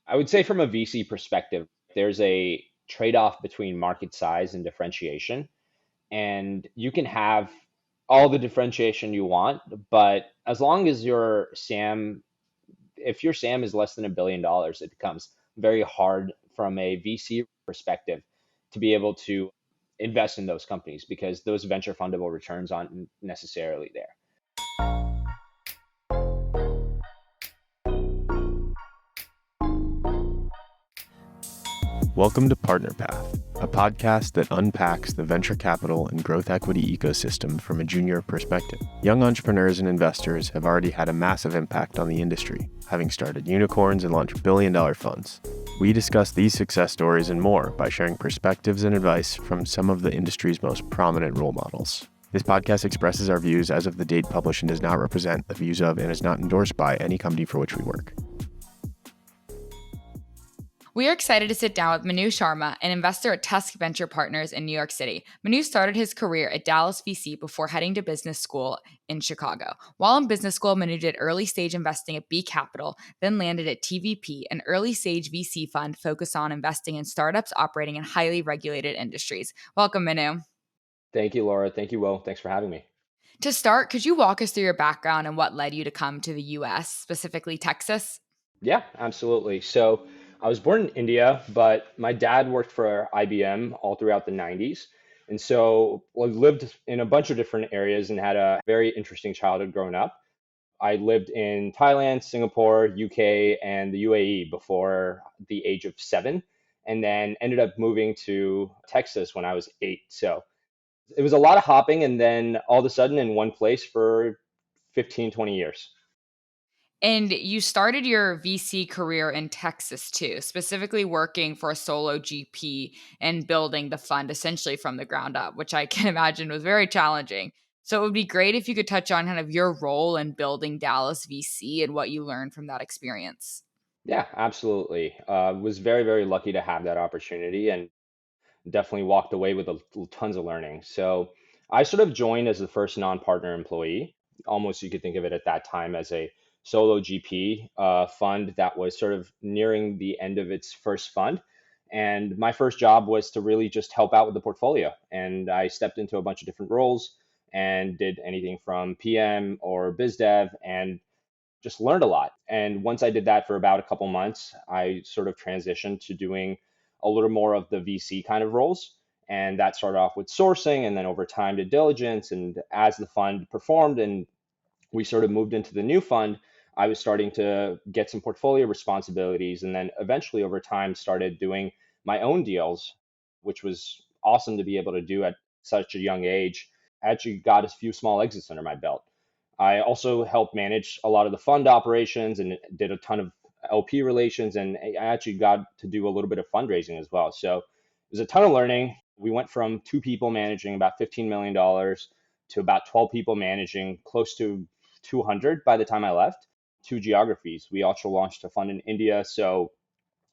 I would say from a VC perspective, there's a trade-off between market size and differentiation. And you can have all the differentiation you want, but as long as your SAM, if your SAM is less than $1 billion, it becomes very hard from a VC perspective to be able to invest in those companies because those venture fundable returns aren't necessarily there. Welcome to Partner Path, a podcast that unpacks the venture capital and growth equity ecosystem from a junior perspective. Young entrepreneurs and investors have already had a massive impact on the industry, having started unicorns and launched billion-dollar funds. We discuss these success stories and more by sharing perspectives and advice from some of the industry's most prominent role models. This podcast expresses our views as of the date published and does not represent the views of and is not endorsed by any company for which we work. We are excited to sit down with Manu Sharma, an investor at Tusk Venture Partners in New York City. Manu started his career at Dallas VC before heading to business school in Chicago. While in business school, Manu did early stage investing at B Capital, then landed at TVP, an early stage VC fund focused on investing in startups operating in highly regulated industries. Welcome, Manu. Thank you, Laura. Thank you, Will. Thanks for having me. To start, could you walk us through your background and what led you to come to the US, specifically Texas? Yeah, absolutely. So I was born in India, but my dad worked for IBM all throughout the 90s. And so I lived in a bunch of different areas and had a very interesting childhood growing up. I lived in Thailand, Singapore, UK, and the UAE before the age of 7, and then ended up moving to Texas when I was 8. So it was a lot of hopping, and then all of a sudden in one place for 15, 20 years. And you started your VC career in Texas too, specifically working for a solo GP and building the fund essentially from the ground up, which I can imagine was very challenging. So it would be great if you could touch on kind of your role in building Dallas VC and what you learned from that experience. Yeah, absolutely. Was very, very lucky to have that opportunity and definitely walked away with tons of learning. So I sort of joined as the first non-partner employee. Almost you could think of it at that time as a solo GP fund that was sort of nearing the end of its first fund. And my first job was to really just help out with the portfolio. And I stepped into a bunch of different roles and did anything from PM or biz dev and just learned a lot. And once I did that for about a couple months, I sort of transitioned to doing a little more of the VC kind of roles. And that started off with sourcing and then over time to diligence. And as the fund performed and we sort of moved into the new fund, I was starting to get some portfolio responsibilities. And then eventually over time started doing my own deals, which was awesome to be able to do at such a young age. I actually got a few small exits under my belt. I also helped manage a lot of the fund operations and did a ton of LP relations. And I actually got to do a little bit of fundraising as well. So it was a ton of learning. We went from 2 people managing about $15 million to about 12 people managing close to 200 by the time I left, 2 geographies. We also launched a fund in India. So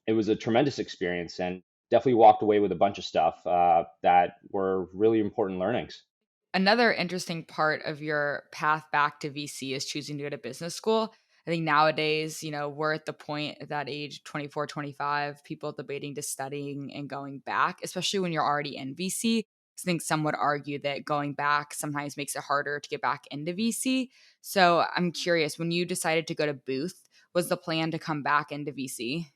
it was a tremendous experience and definitely walked away with a bunch of stuff that were really important learnings. Another interesting part of your path back to VC is choosing to go to business school. I think nowadays, we're at the point at that age, 24, 25, people debating to studying and going back, especially when you're already in VC. I think some would argue that going back sometimes makes it harder to get back into VC. So I'm curious, when you decided to go to Booth, was the plan to come back into VC?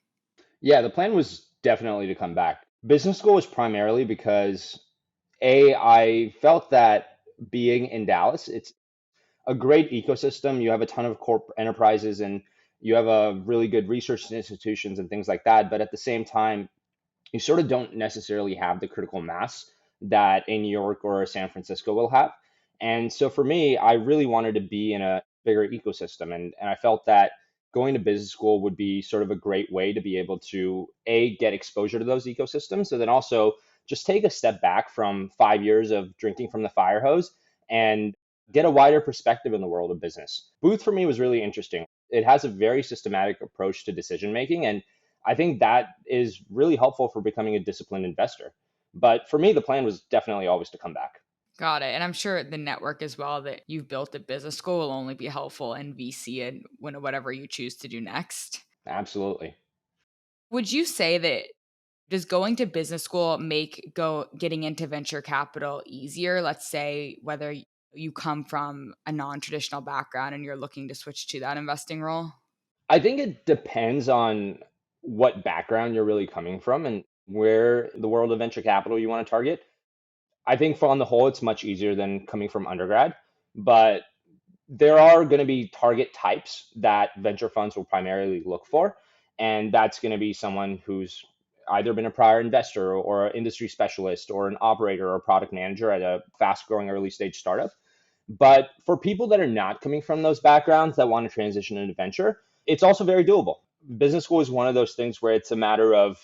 Yeah, the plan was definitely to come back. Business school was primarily because I felt that being in Dallas, it's a great ecosystem. You have a ton of corporate enterprises and you have a really good research institutions and things like that. But at the same time, you sort of don't necessarily have the critical mass that a New York or a San Francisco will have. And so for me, I really wanted to be in a bigger ecosystem. And I felt that going to business school would be sort of a great way to be able to, A, get exposure to those ecosystems, and then also just take a step back from 5 years of drinking from the fire hose and get a wider perspective in the world of business. Booth for me was really interesting. It has a very systematic approach to decision making. And I think that is really helpful for becoming a disciplined investor. But for me, the plan was definitely always to come back. Got it. And I'm sure the network as well that you've built at business school will only be helpful in VC and whatever you choose to do next. Absolutely. Would you say that does going to business school make go getting into venture capital easier? Let's say whether you come from a non-traditional background and you're looking to switch to that investing role? I think it depends on what background you're really coming from and where the world of venture capital you want to target. I think for on the whole, it's much easier than coming from undergrad, but there are going to be target types that venture funds will primarily look for. And that's going to be someone who's either been a prior investor or an industry specialist or an operator or a product manager at a fast growing early stage startup. But for people that are not coming from those backgrounds that want to transition into venture, it's also very doable. Business school is one of those things where it's a matter of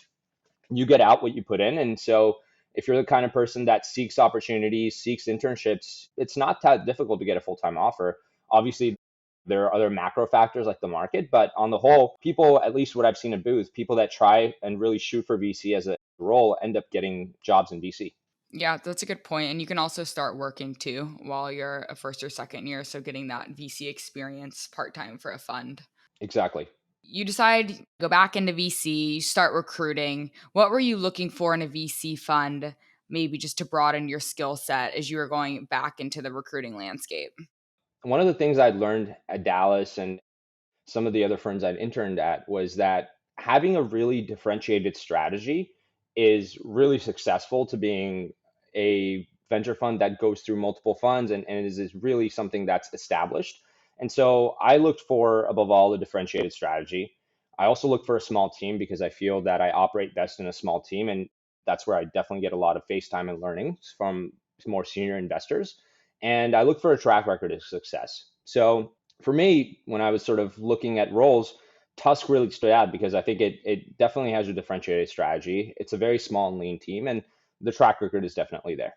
you get out what you put in. And so if you're the kind of person that seeks opportunities, seeks internships, it's not that difficult to get a full-time offer. Obviously, there are other macro factors like the market, but on the whole, people, at least what I've seen at Booth, people that try and really shoot for VC as a role end up getting jobs in VC. Yeah, that's a good point. And you can also start working too while you're a first or second year. So getting that VC experience part time for a fund. Exactly. You decide go back into VC, you start recruiting. What were you looking for in a VC fund, maybe just to broaden your skill set as you were going back into the recruiting landscape? One of the things I'd learned at Dallas and some of the other firms I've interned at was that having a really differentiated strategy is really successful to being a venture fund that goes through multiple funds and is really something that's established. And so I looked for, above all, a differentiated strategy. I also looked for a small team because I feel that I operate best in a small team. And that's where I definitely get a lot of face time and learnings from more senior investors. And I look for a track record of success. So for me, when I was sort of looking at roles, Tusk really stood out because I think it definitely has a differentiated strategy. It's a very small and lean team, and the track record is definitely there.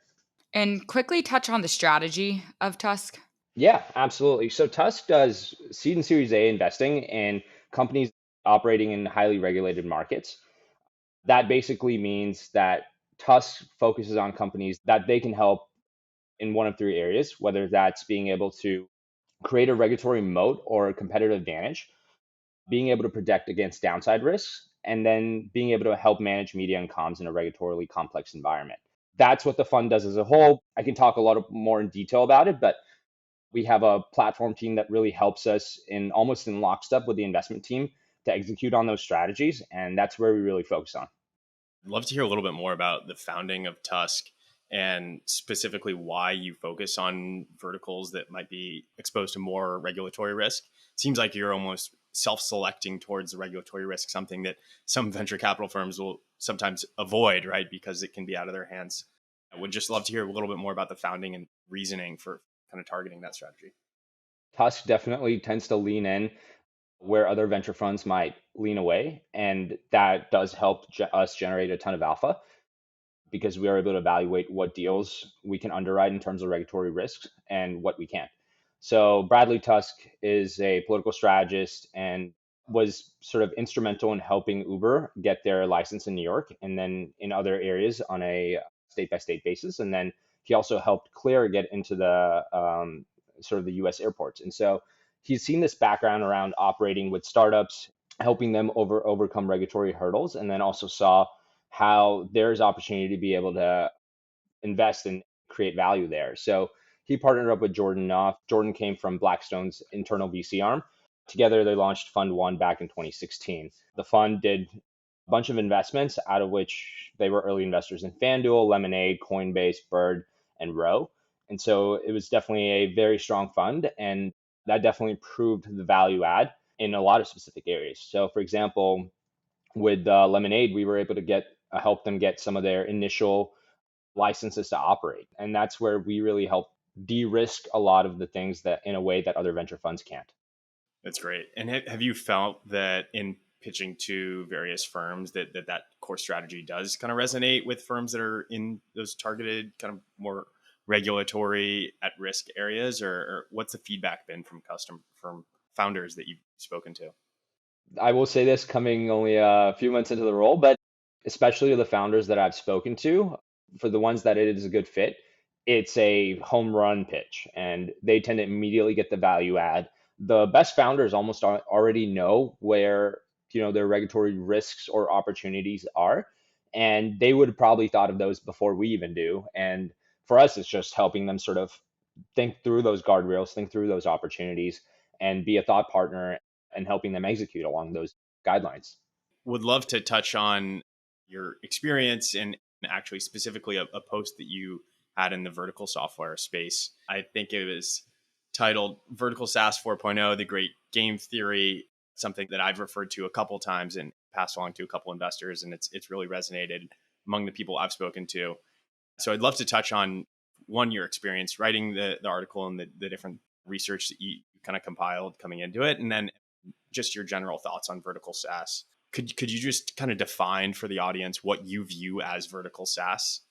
And quickly touch on the strategy of Tusk. Yeah, absolutely. So Tusk does seed and Series A investing in companies operating in highly regulated markets. That basically means that Tusk focuses on companies that they can help in one of three areas, whether that's being able to create a regulatory moat or a competitive advantage, being able to protect against downside risks, and then being able to help manage media and comms in a regulatorily complex environment. That's what the fund does as a whole. I can talk a lot more in detail about it, but we have a platform team that really helps us in almost in lockstep with the investment team to execute on those strategies. And that's where we really focus on. I'd love to hear a little bit more about the founding of Tusk and specifically why you focus on verticals that might be exposed to more regulatory risk. It seems like you're almost self-selecting towards the regulatory risk, something that some venture capital firms will sometimes avoid, right? Because it can be out of their hands. I would just love to hear a little bit more about the founding and reasoning for kind of targeting that strategy. Tusk definitely tends to lean in where other venture funds might lean away. And that does help us generate a ton of alpha because we are able to evaluate what deals we can underwrite in terms of regulatory risks and what we can't. So Bradley Tusk is a political strategist and was sort of instrumental in helping Uber get their license in New York and then in other areas on a state by state basis. And then he also helped Clear get into the sort of the US airports. And so he's seen this background around operating with startups, helping them overcome regulatory hurdles, and then also saw how there's opportunity to be able to invest and create value there. So he partnered up with Jordan Knopf. Jordan came from Blackstone's internal VC arm. Together, they launched Fund One back in 2016. The fund did a bunch of investments, out of which they were early investors in FanDuel, Lemonade, Coinbase, Bird, and Row. And so it was definitely a very strong fund, and that definitely proved the value add in a lot of specific areas. So, for example, with Lemonade, we were able to get help them get some of their initial licenses to operate, and that's where we really help de-risk a lot of the things that in a way that other venture funds can't. That's great. And have you felt that in pitching to various firms that core strategy does kind of resonate with firms that are in those targeted kind of more regulatory at risk areas, or what's the feedback been from founders that you've spoken to? I will say this coming only a few months into the role, but especially the founders that I've spoken to, for the ones that it is a good fit, it's a home run pitch and they tend to immediately get the value add. The best founders almost already know where their regulatory risks or opportunities are. And they would have probably thought of those before we even do. And for us, it's just helping them sort of think through those guardrails, think through those opportunities, and be a thought partner and helping them execute along those guidelines. Would love to touch on your experience and actually specifically a post that you had in the vertical software space. I think it was titled Vertical SaaS 4.0, the Great Game Theory, something that I've referred to a couple times and passed along to a couple investors, and it's really resonated among the people I've spoken to. So I'd love to touch on one, your experience writing the article and the different research that you kind of compiled coming into it, and then just your general thoughts on vertical SaaS. Could you just kind of define for the audience what you view as vertical SaaS?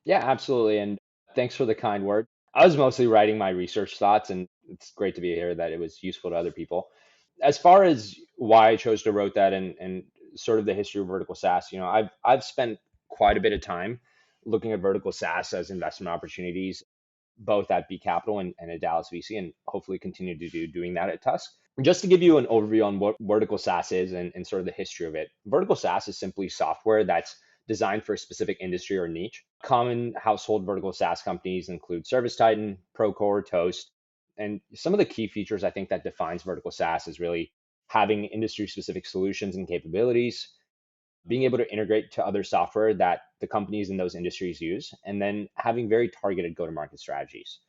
Yeah, absolutely. And thanks for the kind word. I was mostly writing my research thoughts, and it's great to be here that it was useful to other people. As far as why I chose to wrote that and sort of the history of vertical SaaS, I've spent quite a bit of time looking at vertical SaaS as investment opportunities, both at B Capital and at Dallas VC, and hopefully continue to doing that at Tusk. Just to give you an overview on what vertical SaaS is and sort of the history of it, vertical SaaS is simply software that's designed for a specific industry or niche. Common household vertical SaaS companies include ServiceTitan, Procore, Toast, and some of the key features I think that defines vertical SaaS is really having industry-specific solutions and capabilities, being able to integrate to other software that the companies in those industries use, and then having very targeted go-to-market strategies.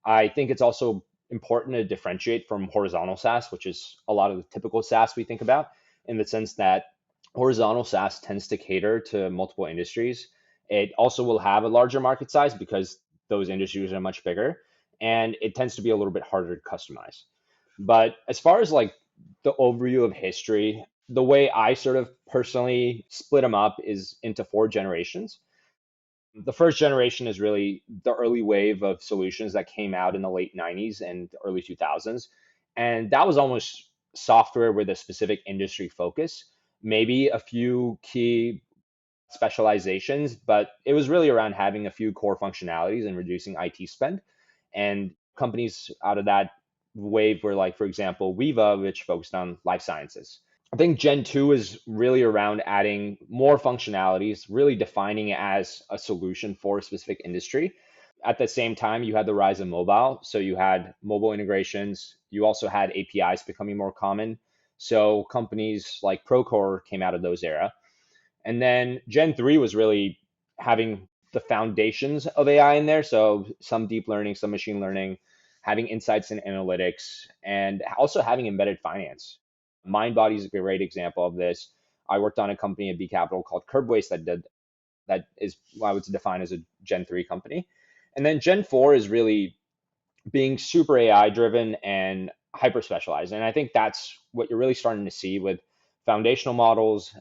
I think it's also important to differentiate from horizontal SaaS, which is a lot of the typical SaaS we think about, in the sense that horizontal SaaS tends to cater to multiple industries. It also will have a larger market size because those industries are much bigger, and it tends to be a little bit harder to customize. But as far as like the overview of history, the way I sort of personally split them up is into four generations. The first generation is really the early wave of solutions that came out in the late 90s and early 2000s. And that was almost software with a specific industry focus, maybe a few key specializations, but it was really around having a few core functionalities and reducing IT spend. And companies out of that wave were like, for example, Weeva, which focused on life sciences. I think Gen 2 is really around adding more functionalities, really defining it as a solution for a specific industry. At the same time, you had the rise of mobile. So you had mobile integrations. You also had APIs becoming more common. So companies like Procore came out of those era. And then Gen 3 was really having the foundations of AI in there. So some deep learning, some machine learning, having insights and analytics, and also having embedded finance. MindBody is a great example of this. I worked on a company at B Capital called Curbwaste that is what I would define as a Gen 3 company. And then Gen 4 is really being super AI driven and hyper specialized. And I think that's what you're really starting to see with foundational models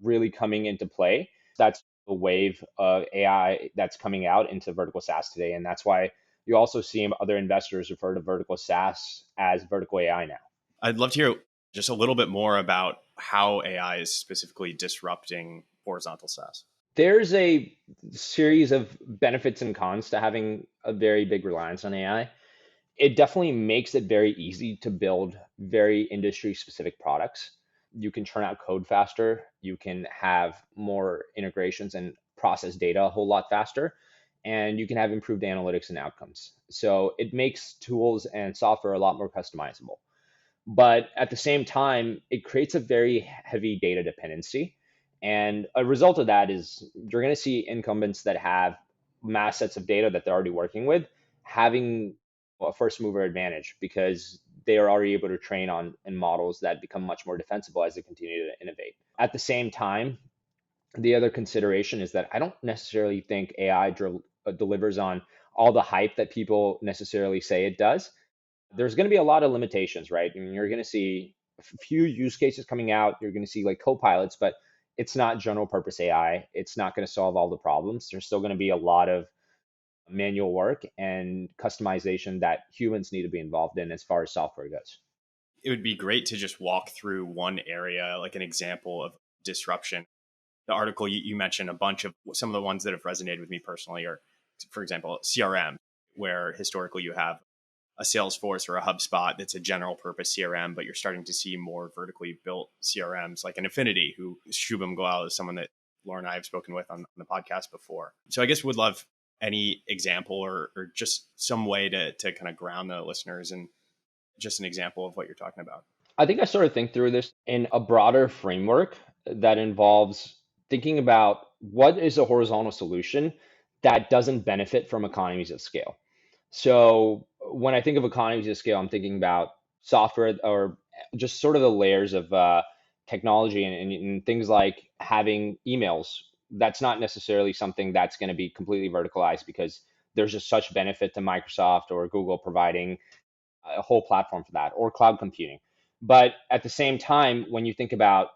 really coming into play. That's the wave of AI that's coming out into vertical SaaS today. And that's why you also see other investors refer to vertical SaaS as vertical AI now. I'd love to hear just a little bit more about how AI is specifically disrupting horizontal SaaS. There's a series of benefits and cons to having a very big reliance on AI. It definitely makes it very easy to build very industry specific products. You can churn out code faster. You can have more integrations and process data a whole lot faster. And you can have improved analytics and outcomes. So it makes tools and software a lot more customizable. But at the same time, it creates a very heavy data dependency. And a result of that is you're going to see incumbents that have mass sets of data that they're already working with having a first mover advantage because they are already able to train on in models that become much more defensible as they continue to innovate. At the same time, the other consideration is that I don't necessarily think AI delivers on all the hype that people necessarily say it does. There's going to be a lot of limitations, right? I mean, you're going to see a few use cases coming out. You're going to see like co-pilots, but it's not general purpose AI. It's not going to solve all the problems. There's still going to be a lot of manual work and customization that humans need to be involved in as far as software goes. It would be great to just walk through one area, like an example of disruption. The article you mentioned a bunch of some of the ones that have resonated with me personally are, for example, CRM, where historically you have a Salesforce or a HubSpot that's a general purpose CRM, but you're starting to see more vertically built CRMs like an Affinity, who Shubham Goel is someone that Laura and I have spoken with on the podcast before. So I guess would love any example or just some way to kind of ground the listeners and just an example of what you're talking about. I think I sort of think through this in a broader framework that involves thinking about what is a horizontal solution that doesn't benefit from economies of scale. So when I think of economies of scale, I'm thinking about software or just sort of the layers of technology and things like having emails. That's not necessarily something that's going to be completely verticalized because there's just such benefit to Microsoft or Google providing a whole platform for that, or cloud computing. But at the same time, when you think about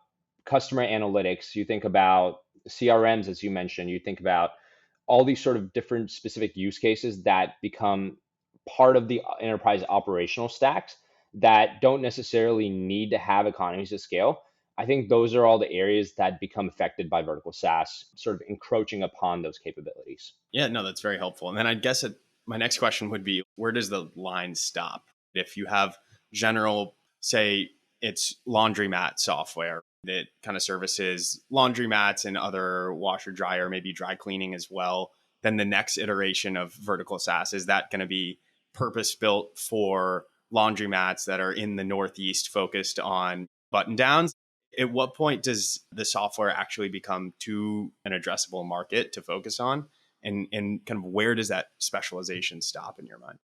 customer analytics, you think about CRMs, as you mentioned, you think about all these sort of different specific use cases that become part of the enterprise operational stacks that don't necessarily need to have economies of scale. I think those are all the areas that become affected by vertical SaaS, sort of encroaching upon those capabilities. Yeah, no, that's very helpful. And then I guess my next question would be, where does the line stop? If you have general, say it's laundromat software that kind of services laundromats and other washer dryer, maybe dry cleaning as well, then the next iteration of vertical SaaS, is that going to be purpose built for laundromats that are in the Northeast focused on button downs? At what point does the software actually become to an addressable market to focus on? And kind of where does that specialization stop in your mind?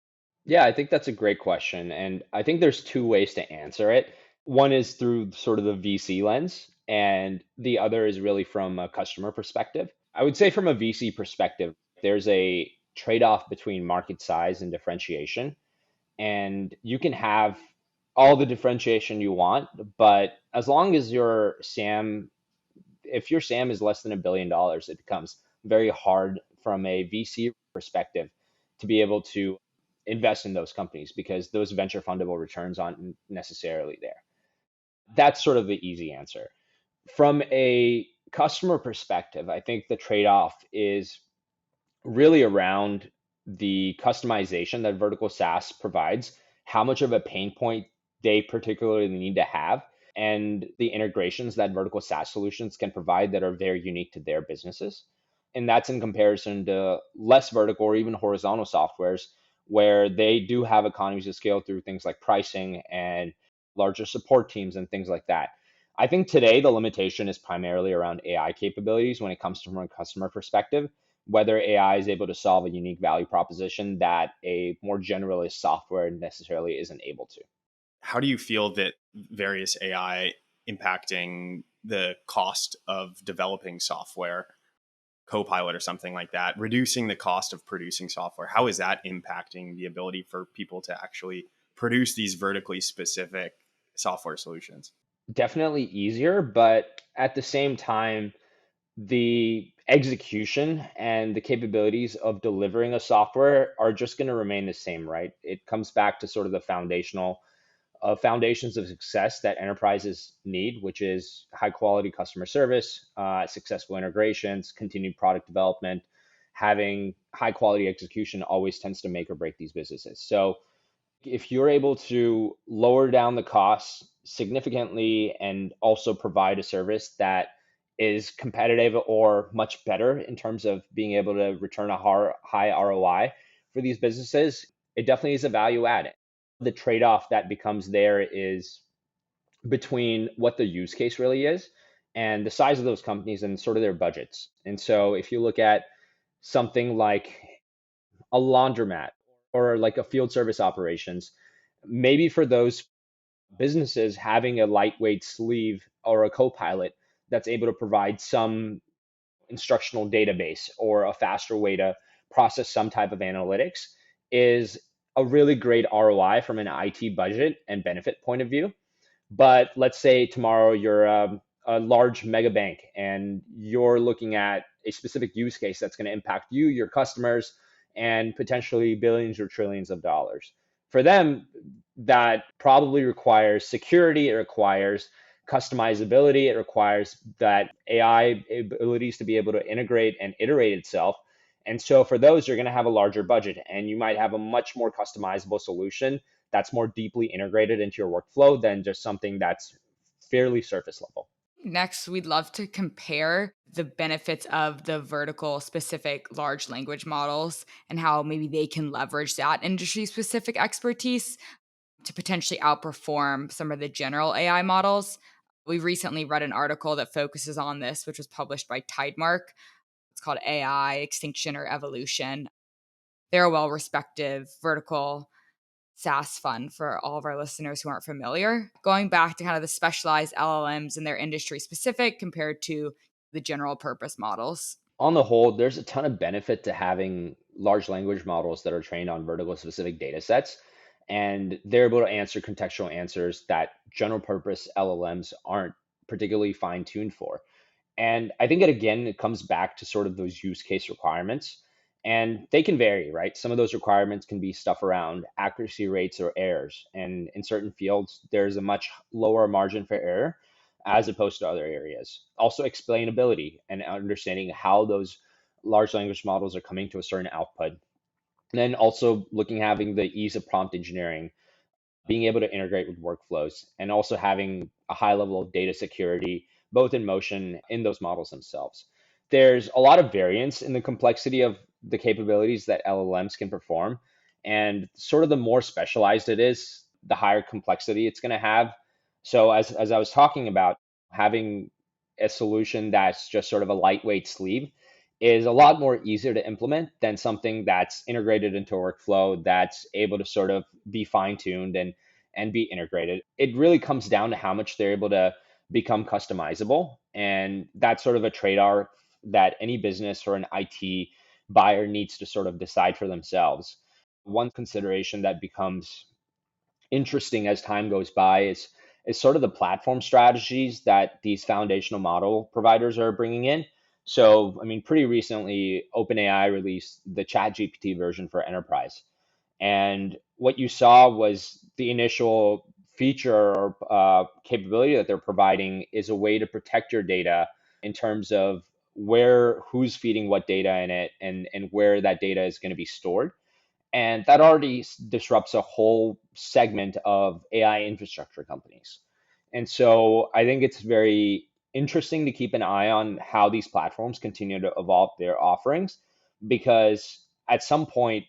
Yeah, I think that's a great question. And I think there's two ways to answer it. One is through sort of the VC lens, and the other is really from a customer perspective. I would say from a VC perspective, there's a trade-off between market size and differentiation. And you can have all the differentiation you want, but as long as your SAM, if your SAM is less than $1 billion, it becomes very hard from a VC perspective to be able to invest in those companies because those venture fundable returns aren't necessarily there. That's sort of the easy answer. From a customer perspective, I think the trade-off is really around the customization that vertical SaaS provides, how much of a pain point they particularly need to have, and the integrations that vertical SaaS solutions can provide that are very unique to their businesses. And that's in comparison to less vertical or even horizontal softwares where they do have economies of scale through things like pricing and larger support teams and things like that. I think today the limitation is primarily around AI capabilities when it comes from a customer perspective, whether AI is able to solve a unique value proposition that a more generalist software necessarily isn't able to. How do you feel that various AI impacting the cost of developing software, Copilot or something like that, reducing the cost of producing software? How is that impacting the ability for people to actually produce these vertically specific software solutions? Definitely easier, but at the same time, the execution and the capabilities of delivering a software are just going to remain the same, right? It comes back to sort of the foundations of success that enterprises need, which is high quality customer service, successful integrations, continued product development. Having high quality execution always tends to make or break these businesses. So if you're able to lower down the costs significantly and also provide a service that is competitive or much better in terms of being able to return a high ROI for these businesses, it definitely is a value add. The trade-off that becomes there is between what the use case really is and the size of those companies and sort of their budgets. And so if you look at something like a laundromat or like a field service operations, maybe for those businesses, having a lightweight sleeve or a copilot that's able to provide some instructional database or a faster way to process some type of analytics is a really great ROI from an IT budget and benefit point of view. But let's say tomorrow you're a large mega bank and you're looking at a specific use case that's going to impact you, your customers, and potentially billions or trillions of dollars. For them, that probably requires security, it requires customizability, it requires that AI abilities to be able to integrate and iterate itself. And so for those, you're going to have a larger budget and you might have a much more customizable solution that's more deeply integrated into your workflow than just something that's fairly surface level. Next, we'd love to compare the benefits of the vertical specific large language models and how maybe they can leverage that industry specific expertise to potentially outperform some of the general AI models. We recently read an article that focuses on this, which was published by Tidemark. It's called AI Extinction or Evolution. They're a well respected vertical SaaS fund for all of our listeners who aren't familiar. Going back to kind of the specialized LLMs and their industry specific compared to the general purpose models. On the whole, there's a ton of benefit to having large language models that are trained on vertical specific data sets. And they're able to answer contextual answers that general purpose LLMs aren't particularly fine tuned for. And I think it comes back to sort of those use case requirements. And they can vary, right? Some of those requirements can be stuff around accuracy rates or errors. And in certain fields, there's a much lower margin for error as opposed to other areas. Also, explainability and understanding how those large language models are coming to a certain output. And then also looking having the ease of prompt engineering, being able to integrate with workflows, and also having a high level of data security, both in motion in those models themselves. There's a lot of variance in the complexity of the capabilities that LLMs can perform. And sort of the more specialized it is, the higher complexity it's going to have. So, as I was talking about, having a solution that's just sort of a lightweight sleeve is a lot more easier to implement than something that's integrated into a workflow that's able to sort of be fine-tuned and be integrated. It really comes down to how much they're able to become customizable. And that's sort of a trade-off that any business or an IT buyer needs to sort of decide for themselves. One consideration that becomes interesting as time goes by is sort of the platform strategies that these foundational model providers are bringing in. So, I mean, pretty recently, OpenAI released the ChatGPT version for enterprise. And what you saw was the initial feature or capability that they're providing is a way to protect your data in terms of who's feeding what data in it and where that data is going to be stored. And that already disrupts a whole segment of AI infrastructure companies. And so I think it's very interesting to keep an eye on how these platforms continue to evolve their offerings, because at some point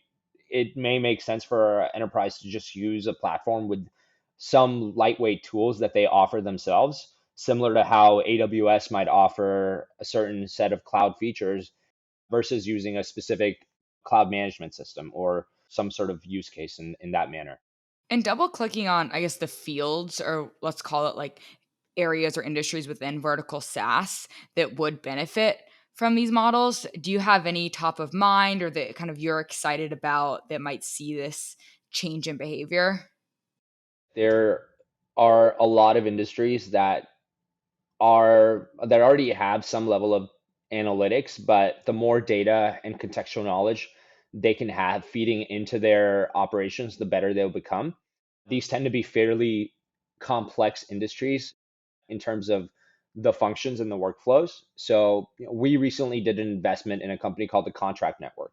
it may make sense for an enterprise to just use a platform with some lightweight tools that they offer themselves, similar to how AWS might offer a certain set of cloud features versus using a specific cloud management system or some sort of use case in that manner. And double clicking on, I guess, the fields or let's call it like areas or industries within vertical SaaS that would benefit from these models. Do you have any top of mind or that kind of you're excited about that might see this change in behavior? There are a lot of industries that already have some level of analytics, but the more data and contextual knowledge they can have feeding into their operations, the better they'll become. These tend to be fairly complex industries in terms of the functions and the workflows. So, we recently did an investment in a company called the Contract Network,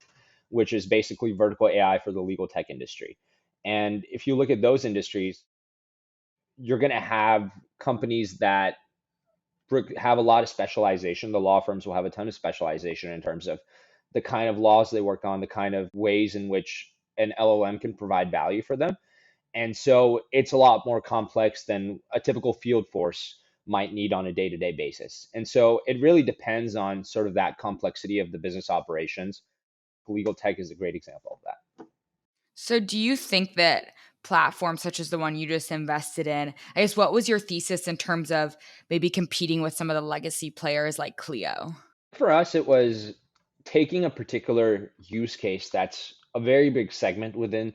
which is basically vertical AI for the legal tech industry. And if you look at those industries, you're going to have companies that have a lot of specialization. The law firms will have a ton of specialization in terms of the kind of laws they work on, the kind of ways in which an LLM can provide value for them. And so it's a lot more complex than a typical field force might need on a day to day basis. And so it really depends on sort of that complexity of the business operations. Legal tech is a great example of that. So, do you think that platforms such as the one you just invested in, I guess, what was your thesis in terms of maybe competing with some of the legacy players like Clio? For us, it was taking a particular use case that's a very big segment within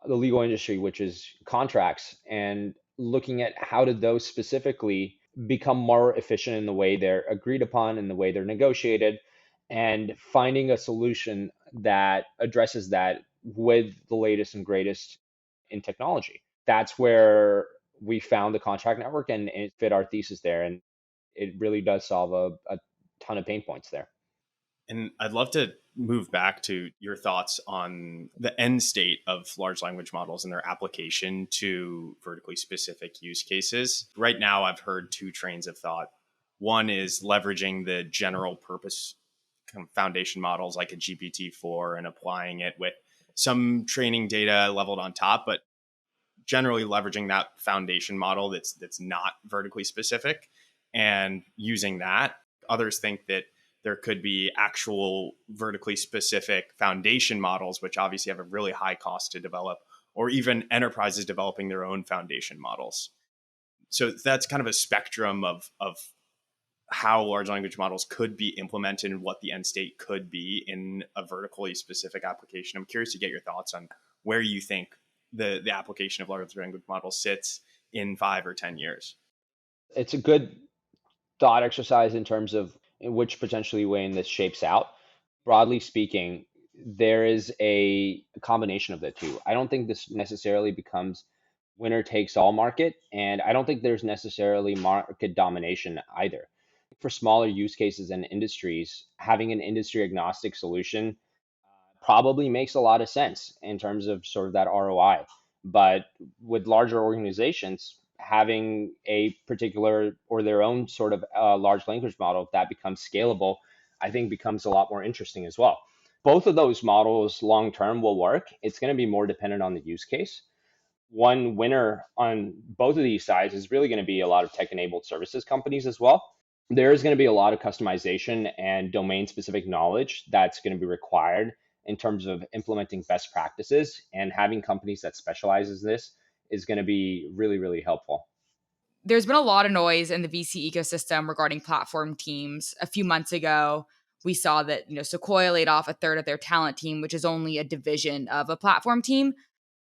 the legal industry, which is contracts, and looking at how did those specifically become more efficient in the way they're agreed upon and the way they're negotiated, and finding a solution that addresses that with the latest and greatest in technology. That's where we found the contract network, and it fit our thesis there. And it really does solve a ton of pain points there. And I'd love to move back to your thoughts on the end state of large language models and their application to vertically specific use cases. Right now, I've heard two trains of thought. One is leveraging the general purpose kind of foundation models like a GPT-4 and applying it with some training data leveled on top, but generally leveraging that foundation model that's not vertically specific and using that. Others think that there could be actual vertically specific foundation models, which obviously have a really high cost to develop, or even enterprises developing their own foundation models. So that's kind of a spectrum of how large language models could be implemented and what the end state could be in a vertically specific application. I'm curious to get your thoughts on where you think the application of large language models sits in 5 or 10 years. It's a good thought exercise in terms of in which potentially way in this shapes out. Broadly speaking, there is a combination of the two. I don't think this necessarily becomes winner takes all market, and I don't think there's necessarily market domination either. For smaller use cases and industries, having an industry agnostic solution probably makes a lot of sense in terms of sort of that ROI. But with larger organizations, having a particular or their own sort of large language model that becomes scalable, I think becomes a lot more interesting as well. Both of those models long term will work. It's going to be more dependent on the use case. One winner on both of these sides is really going to be a lot of tech enabled services companies as well. There is going to be a lot of customization and domain specific knowledge that's going to be required in terms of implementing best practices, and having companies that specializes this is going to be really, really helpful. There's been a lot of noise in the VC ecosystem regarding platform teams. A few months ago, we saw that, Sequoia laid off a third of their talent team, which is only a division of a platform team.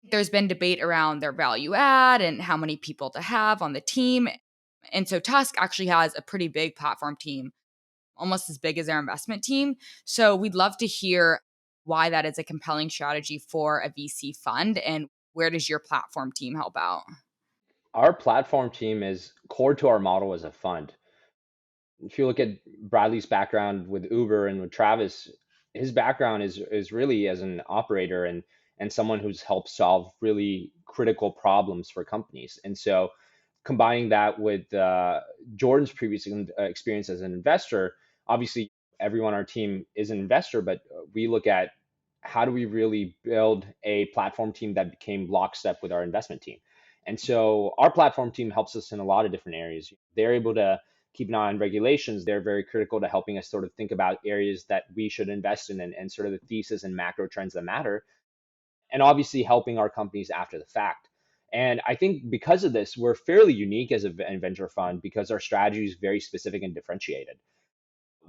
There's been debate around their value add and how many people to have on the team. And so Tusk actually has a pretty big platform team, almost as big as their investment team. So we'd love to hear why that is a compelling strategy for a VC fund, and where does your platform team help out? Our platform team is core to our model as a fund. If you look at Bradley's background with Uber and with Travis, his background is really as an operator and someone who's helped solve really critical problems for companies. And so combining that with Jordan's previous experience as an investor, obviously everyone on our team is an investor, but we look at how do we really build a platform team that became lockstep with our investment team. And so our platform team helps us in a lot of different areas. They're able to keep an eye on regulations. They're very critical to helping us sort of think about areas that we should invest in, and sort of the thesis and macro trends that matter, and obviously helping our companies after the fact. And I think because of this, we're fairly unique as a venture fund because our strategy is very specific and differentiated.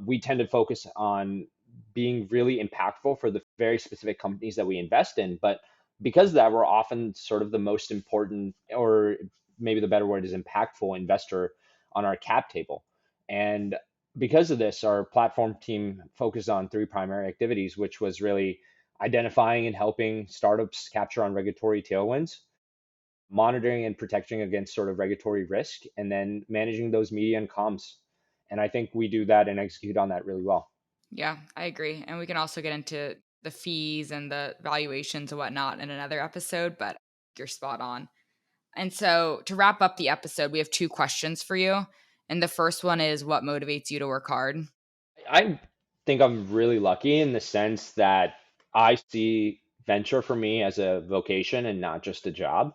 We tend to focus on being really impactful for the very specific companies that we invest in. But because of that, we're often sort of the most important, or maybe the better word is impactful investor on our cap table. And because of this, our platform team focused on three primary activities, which was really identifying and helping startups capture on regulatory tailwinds, monitoring and protecting against sort of regulatory risk, and then managing those media and comms. And I think we do that and execute on that really well. Yeah, I agree. And we can also get into the fees and the valuations and whatnot in another episode, but you're spot on. And so to wrap up the episode, we have two questions for you. And the first one is, what motivates you to work hard? I think I'm really lucky in the sense that I see venture for me as a vocation and not just a job.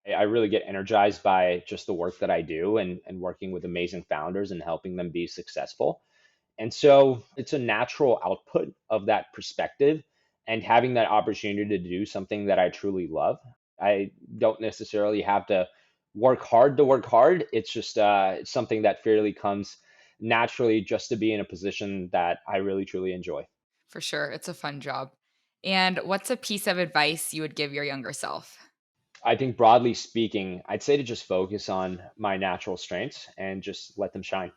I really get energized by just the work that I do, and working with amazing founders and helping them be successful. And so it's a natural output of that perspective and having that opportunity to do something that I truly love. I don't necessarily have to work hard to work hard. It's just it's something that fairly comes naturally just to be in a position that I really truly enjoy. For sure. It's a fun job. And what's a piece of advice you would give your younger self? I think broadly speaking, I'd say to just focus on my natural strengths and just let them shine.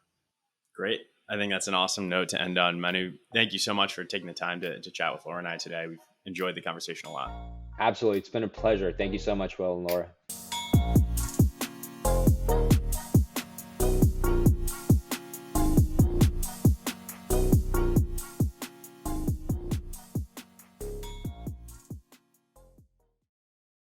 Great. I think that's an awesome note to end on. Manu, thank you so much for taking the time to chat with Laura and I today. We've enjoyed the conversation a lot. Absolutely. It's been a pleasure. Thank you so much, Will and Laura.